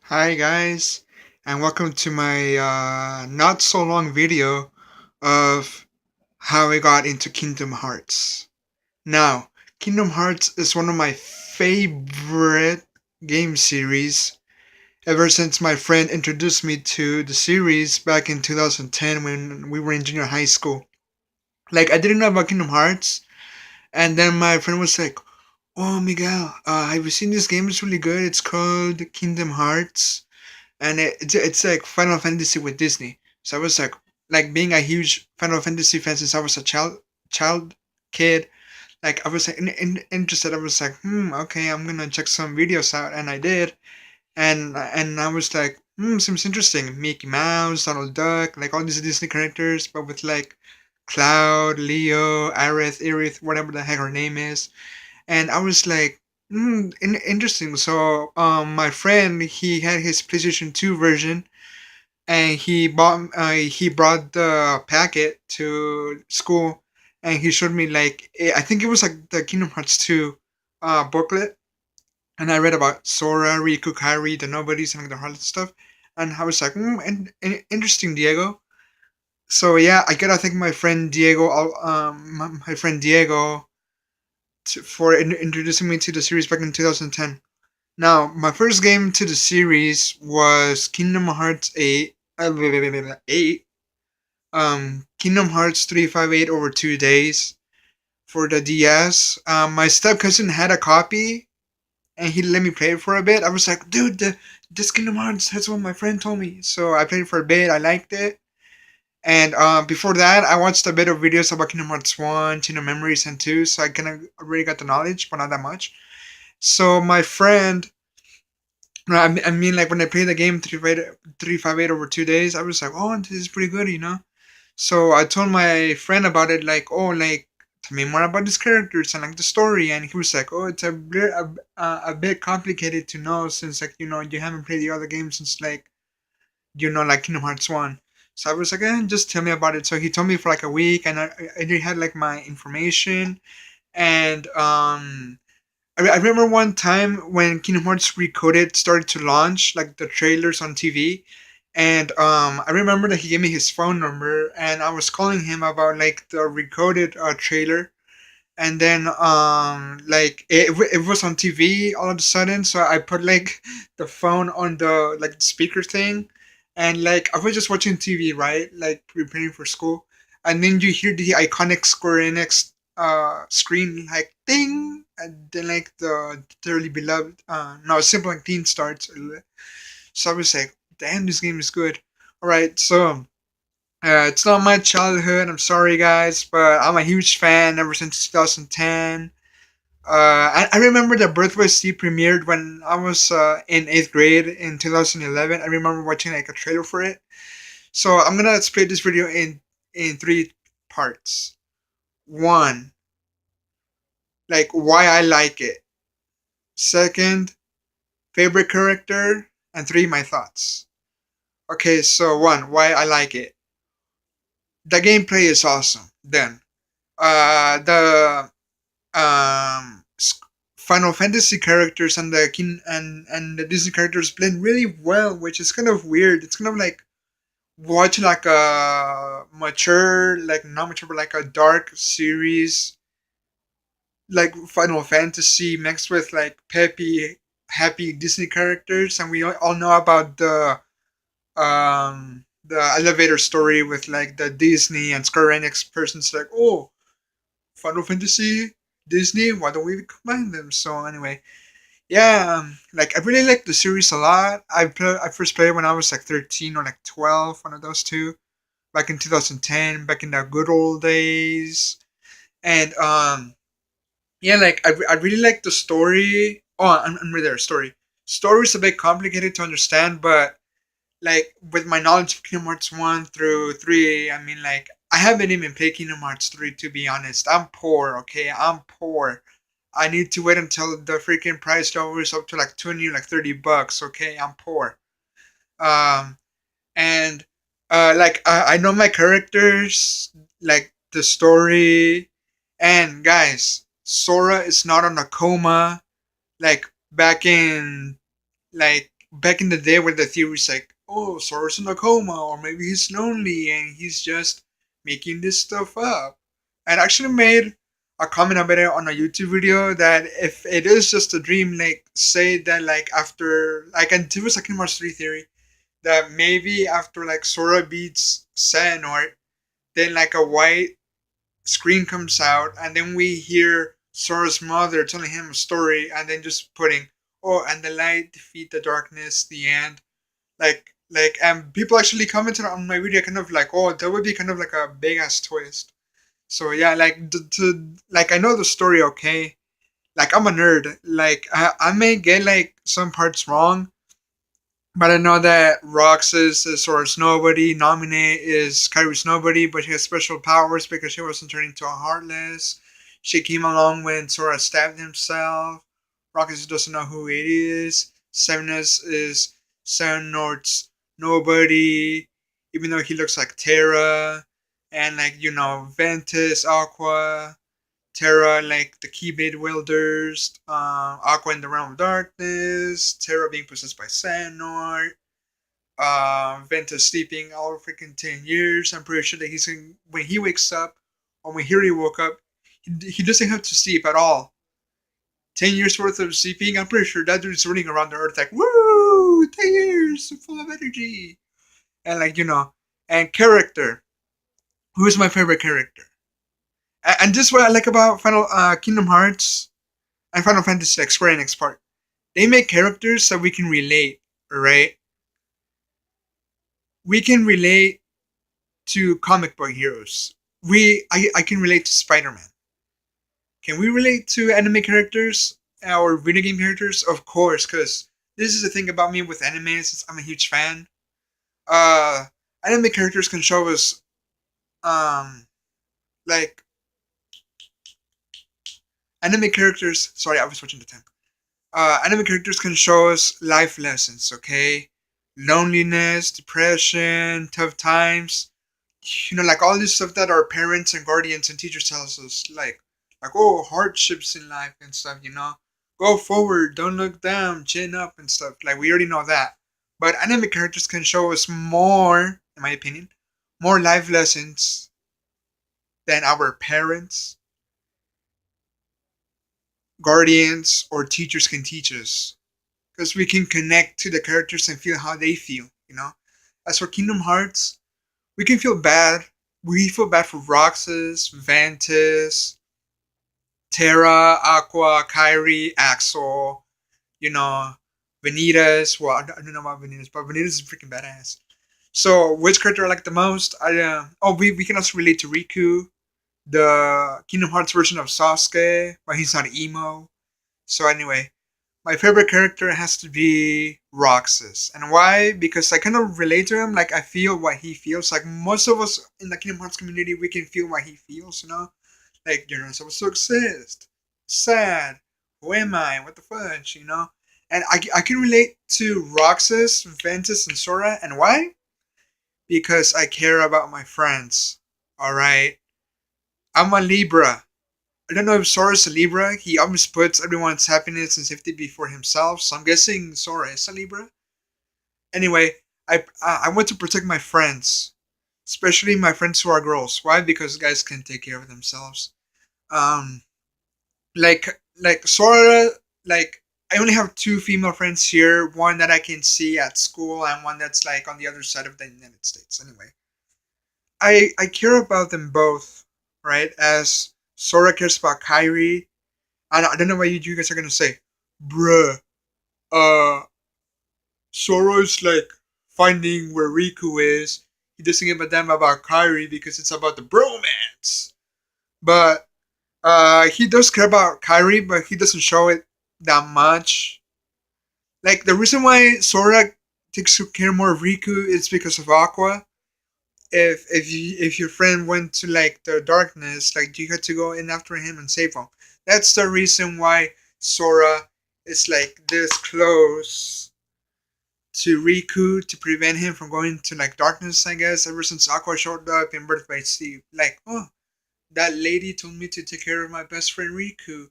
Hi guys, and welcome to my not so long video of how I got into Kingdom Hearts. Now, Kingdom Hearts is one of my favorite game series ever since my friend introduced me to the series back in 2010 when we were in junior high school. Like, I didn't know about Kingdom Hearts, and then my friend was like, "Oh, Miguel, have you seen this game? It's really good. It's called Kingdom Hearts." And it's like Final Fantasy with Disney. So I was like being a huge Final Fantasy fan since I was a child kid. Like I was like interested. I was like, okay, I'm gonna check some videos out, and I did. And I was like, seems interesting. Mickey Mouse, Donald Duck, like all these Disney characters, but with like Cloud, Leo, Aerith, whatever the heck her name is. And I was like, interesting. So, my friend, he had his PlayStation 2 version, and he brought the packet to school, and he showed me like I think it was like the Kingdom Hearts 2 booklet, and I read about Sora, Riku, Kairi, the nobodies, and like the harlot stuff, and I was like, interesting, Diego. So yeah, I gotta thank my friend Diego, my friend Diego, for introducing me to the series back in 2010. Now, my first game to the series was Kingdom Hearts 8. 8. Kingdom Hearts 358 over 2 days for the DS. My step cousin had a copy, and he let me play it for a bit. I was like, dude, this Kingdom Hearts, that's what my friend told me. So I played it for a bit. I liked it. And before that, I watched a bit of videos about Kingdom Hearts 1, Kingdom Memories, and 2, so I kind of already got the knowledge, but not that much. So my friend, no, I mean, like when I played the game 358 over 2 days, I was like, oh, this is pretty good, you know. So I told my friend about it, like, oh, like tell me more about these characters and like the story, and he was like, oh, it's a bit complicated to know since like you haven't played the other games since like like Kingdom Hearts 1. So I was like, just tell me about it. So he told me for like a week, and I already had like my information, and I remember one time when Kingdom Hearts Recoded started to launch, like the trailers on TV, and I remember that he gave me his phone number, and I was calling him about like the Recoded trailer, and then like it was on TV all of a sudden, so I put like the phone on the like speaker thing, and like I was just watching TV, right, like preparing for school, and then you hear the iconic Square Enix screen like ding, and then like the dearly beloved no Simple and Clean starts. So I was like, damn, this game is good. All right, so it's not my childhood. I'm sorry, guys, but I'm a huge fan ever since 2010. I remember the Birth by Sleep premiered when I was in eighth grade in 2011. I remember watching like a trailer for it. So I'm gonna split this video in three parts. One, like why I like it. Second, favorite character, and three, my thoughts. Okay, so one, why I like it. The gameplay is awesome. Then, the Final Fantasy characters and the King and the Disney characters blend really well, which is kind of weird. It's kind of like watching like a mature, like not mature, but like a dark series, like Final Fantasy mixed with like peppy, happy Disney characters, and we all know about the elevator story with like the Disney and Square Enix persons like, oh, Final Fantasy, Disney, why don't we combine them? So anyway, yeah, like I really like the series a lot. I first played when I was like 13 or like 12, one of those two, back in 2010, back in the good old days. And yeah, like I really like the story. Oh, I'm right there. Story. Story's a bit complicated to understand, but like with my knowledge of Kingdom Hearts 1 through 3, I mean, like I haven't even played Kingdom Hearts 3 to be honest. I'm poor, okay? I'm poor. I need to wait until the freaking price lowers up to like 20 or like $30, okay? I'm poor. Um and like I know my characters, like the story, and guys, Sora is not on a coma like back in like back in the day where the theory's like, oh, Sora's in a coma, or maybe he's lonely and he's just making this stuff up. And I actually made a comment about it on a YouTube video that if it is just a dream, like say that like after like and it was like in Mars 3 theory that maybe after like Sora beats Xehanort, then like a white screen comes out and then we hear Sora's mother telling him a story and then just putting, oh, and the light defeat the darkness, the end. And people actually commented on my video kind of like, oh, that would be kind of like a big ass twist. So yeah, like like I know the story okay. Like I'm a nerd. Like I may get like some parts wrong, but I know that Roxas is Sora's nobody, Naminé is Kyrie's nobody, but she has special powers because she wasn't turned into a Heartless. She came along when Sora stabbed himself. Roxas doesn't know who it is. Sevenus is Xehanort's nobody, even though he looks like Terra. And like, you know, Ventus, Aqua, Terra, like the Keyblade wielders, Aqua in the Realm of Darkness, Terra being possessed by Xehanort, Ventus sleeping all freaking 10 years. I'm pretty sure that when he wakes up, or when Hiri woke up, he doesn't have to sleep at all. 10 years worth of sleeping, I'm pretty sure that dude's running around the earth like, woo, 10 years, full of energy. And like, you know, and character. Who is my favorite character? And this is what I like about Final Kingdom Hearts and Final Fantasy, like Square Enix part. They make characters that we can relate, right? We can relate to comic book heroes. I can relate to Spider-Man. Can we relate to anime characters or video game characters? Of course, because this is the thing about me with anime, since I'm a huge fan. Uh, Anime characters can show us, um, like anime characters. Sorry, I was watching the time. Anime characters can show us life lessons, okay? Loneliness, depression, tough times. You know, like all this stuff that our parents and guardians and teachers tell us, like oh, hardships in life and stuff. You know, go forward, don't look down, chin up and stuff. Like we already know that. But anime characters can show us more, in my opinion, more life lessons than our parents, guardians, or teachers can teach us. Because we can connect to the characters and feel how they feel, you know? As for Kingdom Hearts, we can feel bad. We feel bad for Roxas, Ventus, Terra, Aqua, Kyrie, Axel, you know, Vanitas. Well, I don't know about Vanitas, but Vanitas is freaking badass. So, which character I like the most? We can also relate to Riku, the Kingdom Hearts version of Sasuke, but he's not emo. So, anyway, my favorite character has to be Roxas. And why? Because I kind of relate to him. Like, I feel what he feels. Like, most of us in the Kingdom Hearts community, we can feel what he feels, you know? Like, you're not supposed to exist. Sad. Who am I? What the fudge, you know? And I can relate to Roxas, Ventus, and Sora. And why? Because I care about my friends. Alright? I'm a Libra. I don't know if Sora's a Libra. He always puts everyone's happiness and safety before himself, so I'm guessing Sora is a Libra. Anyway, I want to protect my friends, especially my friends who are girls. Why? Because guys can take care of themselves. Um, like Sora, like I only have two female friends here. One that I can see at school, and one that's like on the other side of the United States. Anyway, I care about them both, right? As Sora cares about Kyrie. I don't know what you guys are gonna say, bruh. Uh, Soro's like finding where Riku is. He doesn't give a damn about Kyrie because it's about the bromance. But he does care about Kyrie, but he doesn't show it that much. Like the reason why Sora takes care more of Riku is because of Aqua. If your friend went to like the darkness, like you had to go in after him and save him. That's the reason why Sora is like this close to Riku to prevent him from going to like darkness. I guess ever since Aqua showed up in Birth by Steve, like oh, that lady told me to take care of my best friend Riku.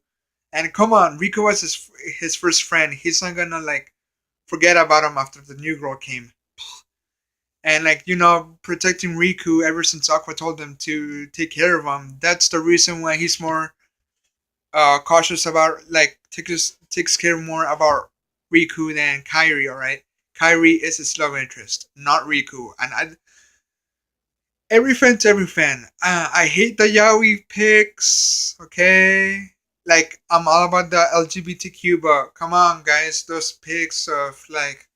And come on, Riku was his first friend. He's not gonna like forget about him after the new girl came. And like protecting Riku ever since Aqua told him to take care of him. That's the reason why he's more cautious about like takes care more about Riku than Kairi. All right, Kairi is his love interest, not Riku. And every fan to every fan. I hate the yaoi pics. Okay, like I'm all about the LGBTQ, but come on, guys, those pics of like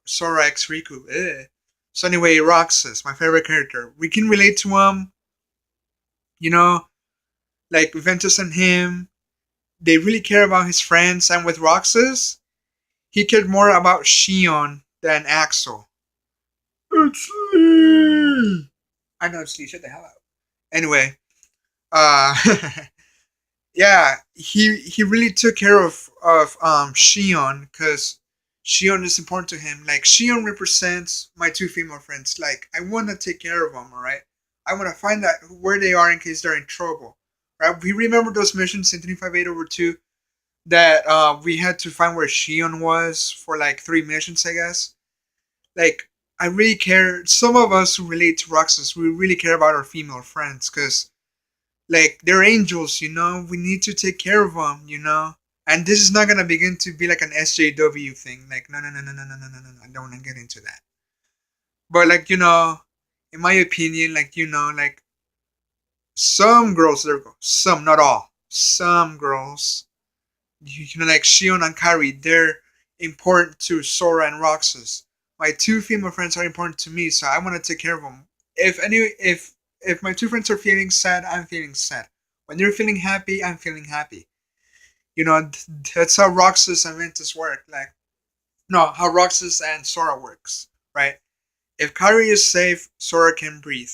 Sora X Riku. Eh. So anyway, Roxas, my favorite character. We can relate to him. You know, like Ventus and him. They really care about his friends, and with Roxas, he cared more about Shion than Axel. It's Lee. I know it's Lee. Shut the hell up. Anyway, uh, yeah, he really took care of Shion because Shion is important to him. Like Shion represents my two female friends. Like I want to take care of them. All right, I want to find out where they are in case they're in trouble. Right? We remember those missions in 358 over 2 that we had to find where Shion was for like 3 missions, I guess. Like I really care. Some of us who relate to Roxas, we really care about our female friends because like they're angels, we need to take care of them, and this is not gonna begin to be like an SJW thing. Like no no no no no no no no no no, I don't want to get into that. But like in my opinion, like like some girls, there we go, some, not all, some girls, like Shion and Kari, they're important to Sora and Roxas. My two female friends are important to me, so I want to take care of them. If my two friends are feeling sad, I'm feeling sad. When they're feeling happy, I'm feeling happy. That's how Roxas and Ventus work. Like, no, how Roxas and Sora works, right? If Kari is safe, Sora can breathe.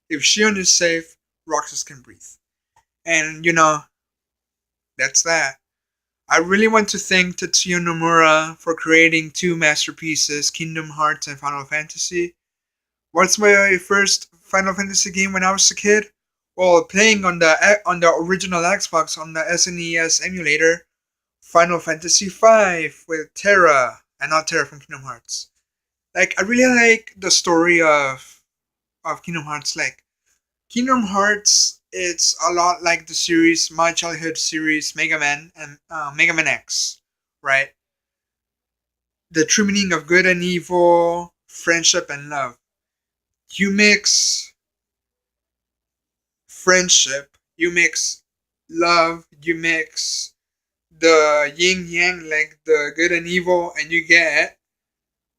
If Shion is safe, Roxas can breathe. And that's that. I really want to thank Tetsuya Nomura for creating two masterpieces, Kingdom Hearts and Final Fantasy. What's my first Final Fantasy game when I was a kid? Well, playing on the original Xbox on the SNES emulator, Final Fantasy V with Terra, and not Terra from Kingdom Hearts. Like I really like the story of Kingdom Hearts. Like Kingdom Hearts, it's a lot like the series, my childhood series, Mega Man and Mega Man X, right? The true meaning of good and evil, friendship and love. You mix friendship, you mix love, you mix the yin yang, like the good and evil, and you get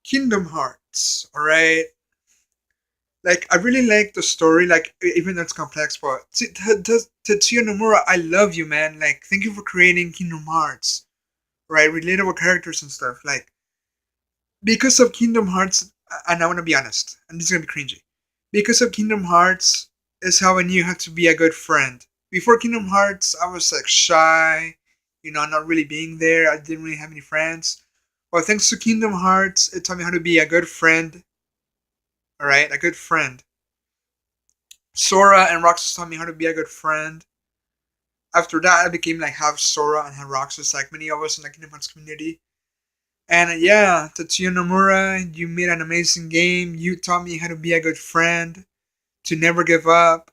Kingdom Hearts, alright? Like, I really like the story, like, even though it's complex, but Tetsuya Nomura, I love you, man. Like, thank you for creating Kingdom Hearts, right? Relatable characters and stuff. Like, because of Kingdom Hearts, and I want to be honest, and this is going to be cringy. Because of Kingdom Hearts is how I knew how to be a good friend. Before Kingdom Hearts, I was like shy, not really being there. I didn't really have any friends. Well, thanks to Kingdom Hearts, it taught me how to be a good friend. Alright, a good friend. Sora and Roxas taught me how to be a good friend. After that, I became like half Sora and half Roxas, like many of us in the Kingdom Hearts community. And yeah, Tetsuya Nomura, you made an amazing game. You taught me how to be a good friend, to never give up.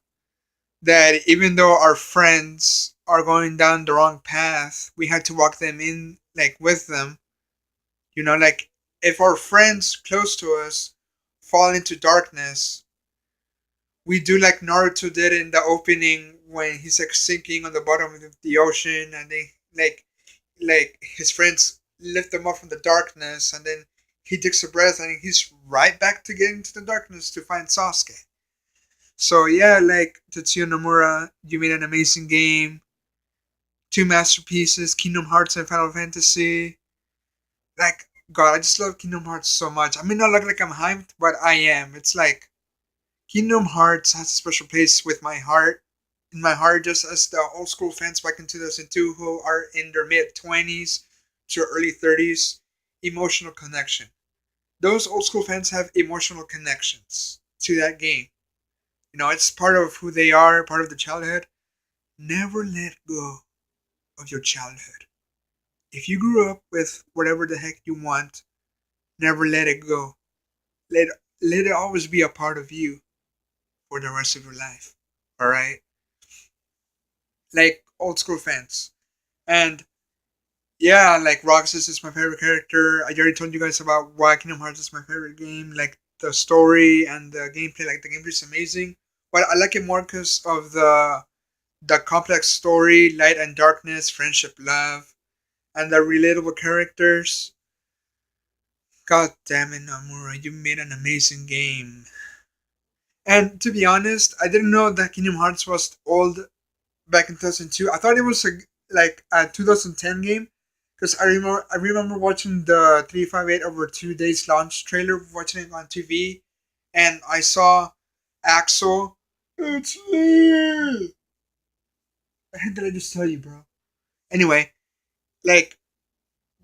That even though our friends are going down the wrong path, we had to walk them in, like with them. Like if our friends close to us fall into darkness, we do like Naruto did in the opening when he's like sinking on the bottom of the ocean, and they like his friends lift him up from the darkness, and then he takes a breath and he's right back to getting to the darkness to find Sasuke. So yeah, like Tetsuya Nomura, you made an amazing game. Two masterpieces, Kingdom Hearts and Final Fantasy. Like God, I just love Kingdom Hearts so much. I may not look like I'm hyped, but I am. It's like Kingdom Hearts has a special place with my heart. In my heart, just as the old school fans back in 2002 who are in their mid 20s to early 30s, emotional connection. Those old school fans have emotional connections to that game. It's part of who they are, part of the childhood. Never let go of your childhood. If you grew up with whatever the heck you want, never let it go. Let it always be a part of you for the rest of your life. All right, like old school fans. And yeah, like Roxas is my favorite character. I already told you guys about why Kingdom Hearts is my favorite game. Like the story and the gameplay. Like the gameplay is amazing, but I like it more because of the complex story, light and darkness, friendship, love, and the relatable characters. God damn it, Namura, you made an amazing game. And to be honest, I didn't know that Kingdom Hearts was old back in 2002. I thought it was like a 2010 game because I remember watching the 358 over 2 days launch trailer, watching it on TV, and I saw Axel. It's me. What the heck did I just tell you, bro? Anyway, like,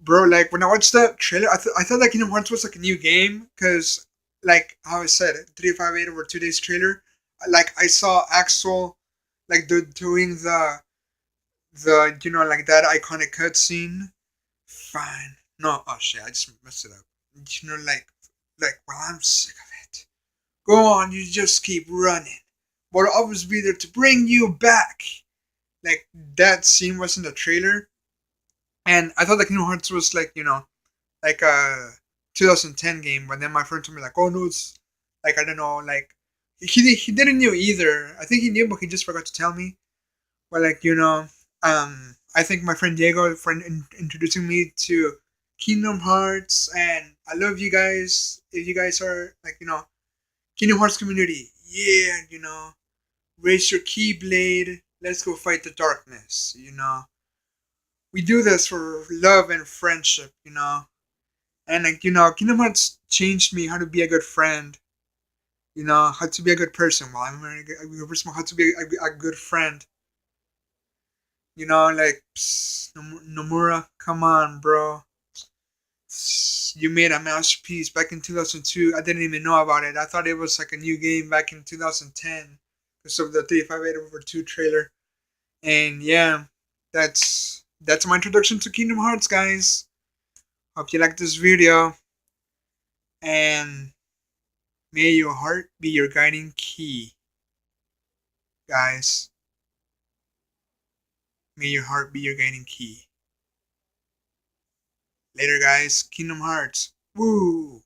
bro, like when I watched that trailer, I thought that Kingdom Hearts was like a new game because, like how I said, 358 over 2 days trailer. Like I saw Axel like doing the like that iconic cutscene. Fine. No, oh shit, I just messed it up. Well, I'm sick of it. Go on, you just keep running. But I'll always be there to bring you back. Like that scene was in the trailer, and I thought that Kingdom Hearts was like like a 2010 game. But then my friend told me like, oh no, it's like I don't know, like he didn't know either. I think he knew, but he just forgot to tell me. But like I think my friend Diego, introducing me to Kingdom Hearts, and I love you guys. If you guys are like Kingdom Hearts community, yeah, raise your keyblade. Let's go fight the darkness. We do this for love and friendship. And like Kingdom Hearts changed me how to be a good friend. How to be a good person. Well, I'm a good person. How to be a good friend. Like Nomura, come on, bro. You made a masterpiece back in 2002. I didn't even know about it. I thought it was like a new game back in 2010 because of the 358 over 2 trailer. And yeah, that's my introduction to Kingdom Hearts, guys. Hope you like this video, and may your heart be your guiding key, guys. May your heart be your guiding key. Later, guys. Kingdom Hearts. Woo!